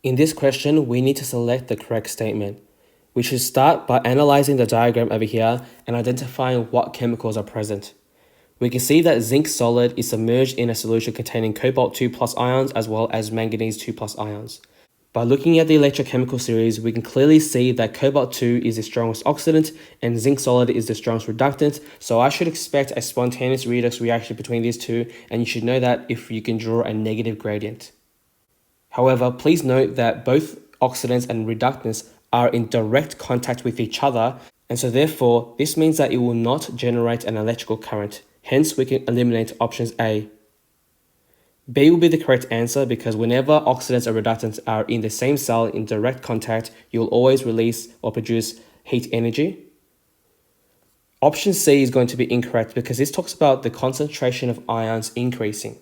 In this question, we need to select the correct statement. We should start by analyzing the diagram over here and identifying what chemicals are present. We can see that zinc solid is submerged in a solution containing cobalt 2 plus ions as well as manganese 2 plus ions. By looking at the electrochemical series, we can clearly see that cobalt 2 is the strongest oxidant and zinc solid is the strongest reductant, so I should expect a spontaneous redox reaction between these two, and you should know that if you can draw a negative gradient. However, please note that both oxidants and reductants are in direct contact with each other, and so therefore this means that it will not generate an electrical current. Hence, we can eliminate options A. B will be the correct answer because whenever oxidants or reductants are in the same cell in direct contact, you'll always release or produce heat energy. Option C is going to be incorrect because this talks about the concentration of ions increasing.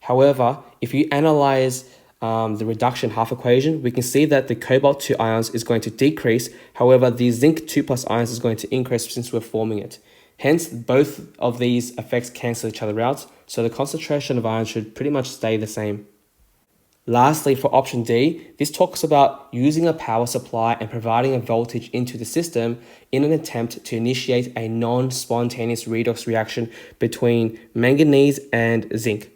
However, if you analyze the reduction half equation, we can see that the cobalt 2 ions is going to decrease. However, the zinc 2 plus ions is going to increase since we're forming it. Hence, both of these effects cancel each other out, so the concentration of ions should pretty much stay the same. Lastly, for option D, this talks about using a power supply and providing a voltage into the system in an attempt to initiate a non-spontaneous redox reaction between manganese and zinc.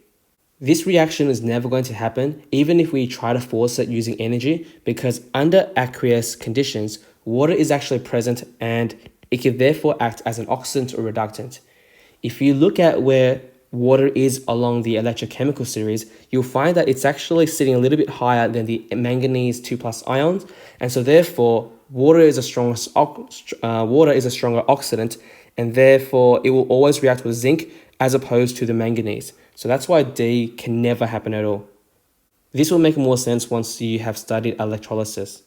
This reaction is never going to happen even if we try to force it using energy, because under aqueous conditions, water is actually present and it can therefore act as an oxidant or reductant. If you look at where water is along the electrochemical series, you'll find that it's actually sitting a little bit higher than the manganese 2 plus ions, and so therefore water is a stronger oxidant, and therefore it will always react with zinc as opposed to the manganese. So that's why D can never happen at all. This will make more sense once you have studied electrolysis.